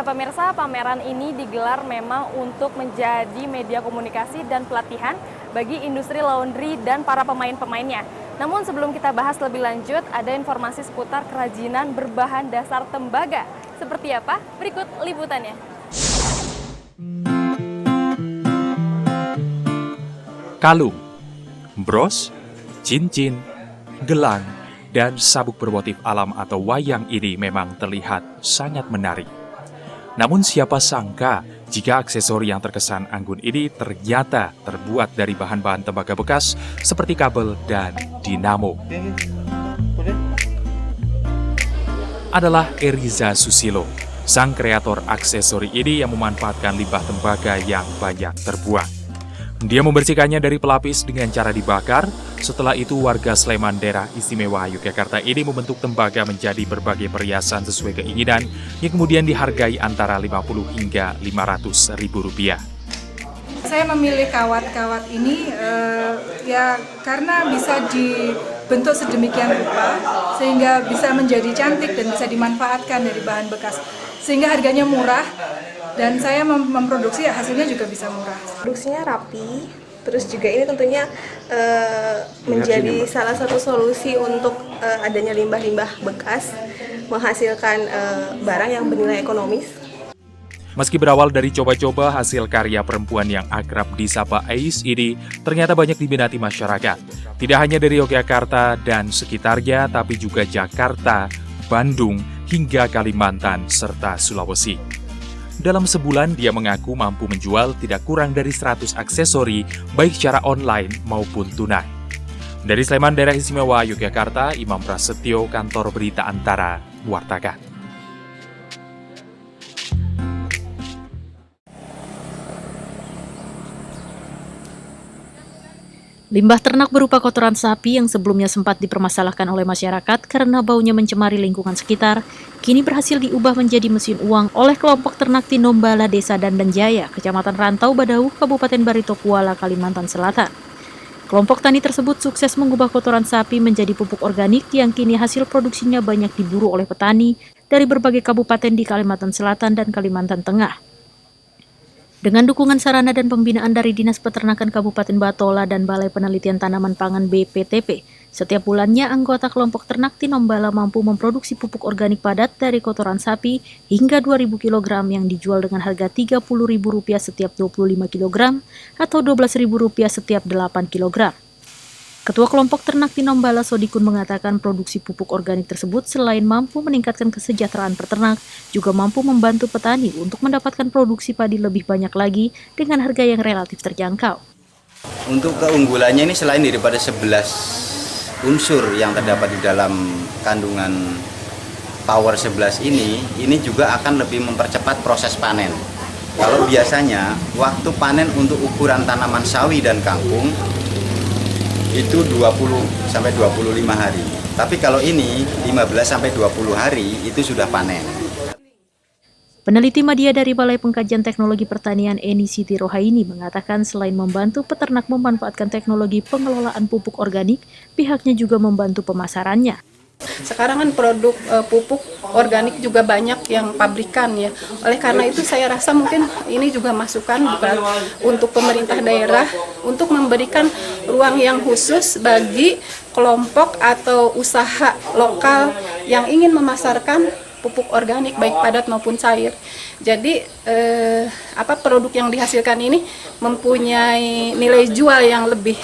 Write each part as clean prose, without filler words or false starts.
Nah pemirsa, pameran ini digelar memang untuk menjadi media komunikasi dan pelatihan bagi industri laundry dan para pemain-pemainnya. Namun sebelum kita bahas lebih lanjut, ada informasi seputar kerajinan berbahan dasar tembaga. Seperti apa? Berikut liputannya. Kalung, bros, cincin, gelang, dan sabuk bermotif alam atau wayang ini memang terlihat sangat menarik. Namun siapa sangka jika aksesori yang terkesan anggun ini ternyata terbuat dari bahan-bahan tembaga bekas seperti kabel dan dinamo. Adalah Eriza Susilo, sang kreator aksesori ini yang memanfaatkan limbah tembaga yang banyak terbuang. Dia membersihkannya dari pelapis dengan cara dibakar. Setelah itu warga Sleman daerah istimewa Yogyakarta ini membentuk tembaga menjadi berbagai perhiasan sesuai keinginan yang kemudian dihargai antara 50 hingga 500 ribu rupiah. Saya memilih kawat-kawat ini ya karena bisa dibentuk sedemikian rupa sehingga bisa menjadi cantik dan bisa dimanfaatkan dari bahan bekas sehingga harganya murah. Dan saya memproduksi hasilnya juga bisa murah. Produksinya rapi, terus juga ini tentunya menjadi salah satu solusi untuk adanya limbah-limbah bekas, menghasilkan barang yang bernilai ekonomis. Meski berawal dari coba-coba, hasil karya perempuan yang akrab disapa Ais ini ternyata banyak diminati masyarakat. Tidak hanya dari Yogyakarta dan sekitarnya, tapi juga Jakarta, Bandung, hingga Kalimantan, serta Sulawesi. Dalam sebulan, dia mengaku mampu menjual tidak kurang dari 100 aksesori, baik secara online maupun tunai. Dari Sleman, daerah istimewa Yogyakarta, Imam Prasetyo, Kantor Berita Antara, mewartakan. Limbah ternak berupa kotoran sapi yang sebelumnya sempat dipermasalahkan oleh masyarakat karena baunya mencemari lingkungan sekitar, kini berhasil diubah menjadi mesin uang oleh kelompok ternak Tinombala Desa Dandanjaya, Kecamatan Rantau Badau, Kabupaten Barito Kuala, Kalimantan Selatan. Kelompok tani tersebut sukses mengubah kotoran sapi menjadi pupuk organik yang kini hasil produksinya banyak diburu oleh petani dari berbagai kabupaten di Kalimantan Selatan dan Kalimantan Tengah. Dengan dukungan sarana dan pembinaan dari Dinas Peternakan Kabupaten Batola dan Balai Penelitian Tanaman Pangan BPTP, setiap bulannya anggota kelompok ternak Tinombala mampu memproduksi pupuk organik padat dari kotoran sapi hingga 2.000 kg yang dijual dengan harga Rp30.000 setiap 25 kg atau Rp12.000 setiap 8 kg. Ketua kelompok ternak Tinombala Sodikun mengatakan produksi pupuk organik tersebut selain mampu meningkatkan kesejahteraan peternak, juga mampu membantu petani untuk mendapatkan produksi padi lebih banyak lagi dengan harga yang relatif terjangkau. Untuk keunggulannya ini selain daripada 11 unsur yang terdapat di dalam kandungan Power 11 ini juga akan lebih mempercepat proses panen. Kalau biasanya waktu panen untuk ukuran tanaman sawi dan kangkung itu 20-25 hari. Tapi kalau ini 15-20 hari itu sudah panen. Peneliti media dari Balai Pengkajian Teknologi Pertanian Eni Siti Rohaini mengatakan selain membantu peternak memanfaatkan teknologi pengelolaan pupuk organik, pihaknya juga membantu pemasarannya. Sekarang kan produk pupuk organik juga banyak yang pabrikan ya. Oleh karena itu saya rasa mungkin ini juga masukan untuk pemerintah daerah untuk memberikan ruang yang khusus bagi kelompok atau usaha lokal yang ingin memasarkan pupuk organik baik padat maupun cair. Jadi produk yang dihasilkan ini mempunyai nilai jual yang lebih.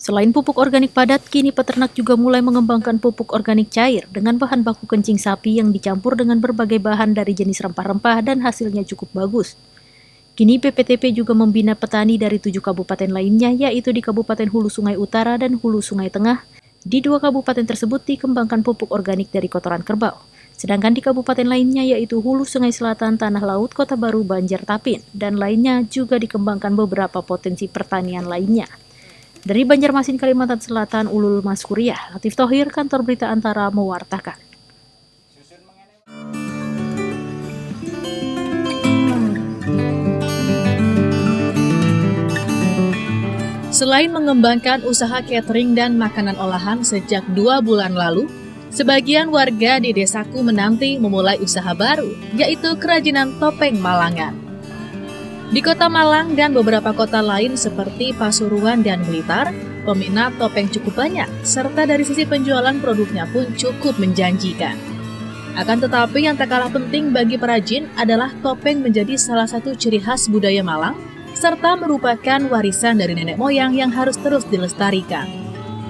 Selain pupuk organik padat, kini peternak juga mulai mengembangkan pupuk organik cair dengan bahan baku kencing sapi yang dicampur dengan berbagai bahan dari jenis rempah-rempah dan hasilnya cukup bagus. Kini BPTP juga membina petani dari 7 kabupaten lainnya, yaitu di Kabupaten Hulu Sungai Utara dan Hulu Sungai Tengah. Di 2 kabupaten tersebut dikembangkan pupuk organik dari kotoran kerbau. Sedangkan di kabupaten lainnya yaitu Hulu Sungai Selatan, Tanah Laut, Kota Baru, Banjartapin, dan lainnya juga dikembangkan beberapa potensi pertanian lainnya. Dari Banjarmasin, Kalimantan Selatan, Ulul Maskuriah, Latif Thohir, Kantor Berita Antara, mewartakan. Selain mengembangkan usaha catering dan makanan olahan sejak 2 bulan lalu, Sebagian warga di desaku menanti memulai usaha baru, yaitu kerajinan topeng Malangan. Di kota Malang dan beberapa kota lain seperti Pasuruan dan Blitar, peminat topeng cukup banyak, serta dari sisi penjualan produknya pun cukup menjanjikan. Akan tetapi yang tak kalah penting bagi perajin adalah topeng menjadi salah satu ciri khas budaya Malang, serta merupakan warisan dari nenek moyang yang harus terus dilestarikan.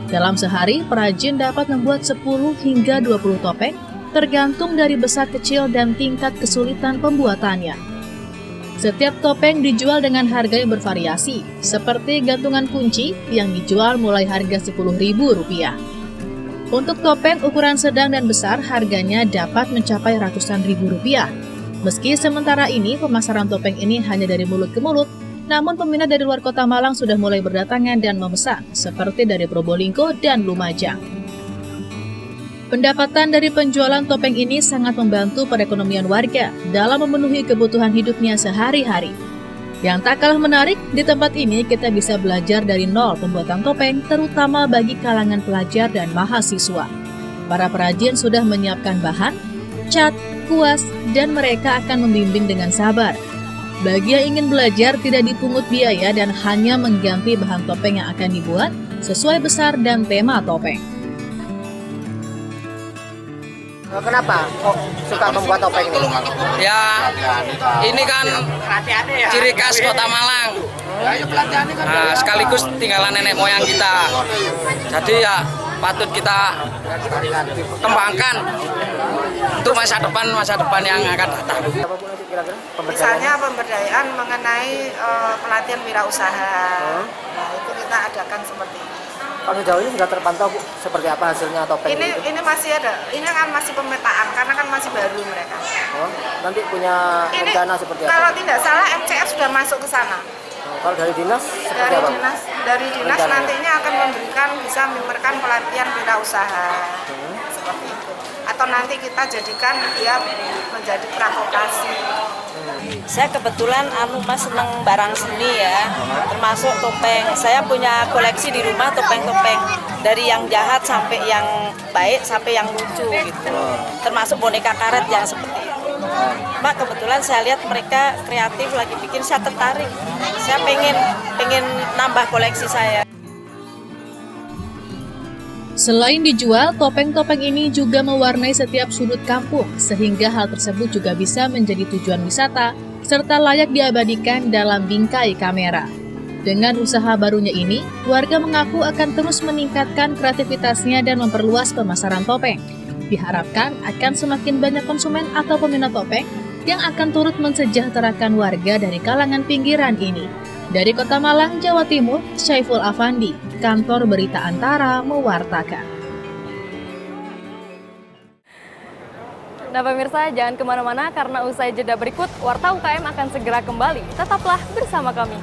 Dalam sehari, perajin dapat membuat 10 hingga 20 topeng, tergantung dari besar kecil dan tingkat kesulitan pembuatannya. Setiap topeng dijual dengan harga yang bervariasi, seperti gantungan kunci yang dijual mulai harga Rp10.000. Untuk topeng ukuran sedang dan besar, harganya dapat mencapai ratusan ribu rupiah. Meski sementara ini pemasaran topeng ini hanya dari mulut ke mulut, namun peminat dari luar kota Malang sudah mulai berdatangan dan memesan, seperti dari Probolinggo dan Lumajang. Pendapatan dari penjualan topeng ini sangat membantu perekonomian warga dalam memenuhi kebutuhan hidupnya sehari-hari. Yang tak kalah menarik, di tempat ini kita bisa belajar dari nol pembuatan topeng, terutama bagi kalangan pelajar dan mahasiswa. Para perajin sudah menyiapkan bahan, cat, kuas, dan mereka akan membimbing dengan sabar. Bagi yang ingin belajar, tidak dipungut biaya dan hanya mengganti bahan topeng yang akan dibuat sesuai besar dan tema topeng. Kenapa kok suka membuat topeng ini? Ya, ini kan ciri khas kota Malang. Nah, sekaligus tinggalan nenek moyang kita. Jadi ya patut kita kembangkan untuk masa depan yang akan datang. Misalnya pemberdayaan mengenai pelatihan wirausaha. Nah, itu kita adakan seperti ini. Kalau sejauh ini sudah terpantau Bu, seperti apa hasilnya topeng ini masih ada, ini kan masih pemetaan karena kan masih baru mereka. Oh, nanti punya rencana seperti apa? Kalau tidak salah MCF sudah masuk ke sana. Kalau dari dinas seperti apa? Dari dinas nantinya akan bisa memberikan pelatihan wirausaha seperti itu. Atau nanti kita jadikan dia menjadi pravokasi. Saya kebetulan Mas seneng barang seni ya, termasuk topeng. Saya punya koleksi di rumah topeng-topeng dari yang jahat sampai yang baik sampai yang lucu gitu. Termasuk boneka karet yang seperti itu. Mbak, kebetulan saya lihat mereka kreatif lagi bikin, saya tertarik. Saya pengen nambah koleksi saya. Selain dijual, topeng-topeng ini juga mewarnai setiap sudut kampung, sehingga hal tersebut juga bisa menjadi tujuan wisata, serta layak diabadikan dalam bingkai kamera. Dengan usaha barunya ini, warga mengaku akan terus meningkatkan kreativitasnya dan memperluas pemasaran topeng. Diharapkan akan semakin banyak konsumen atau peminat topeng yang akan turut mensejahterakan warga dari kalangan pinggiran ini. Dari Kota Malang, Jawa Timur, Syaiful Afandi, Kantor Berita Antara mewartakan. Nah pemirsa, jangan kemana-mana karena usai jeda berikut, Warta UKM akan segera kembali. Tetaplah bersama kami.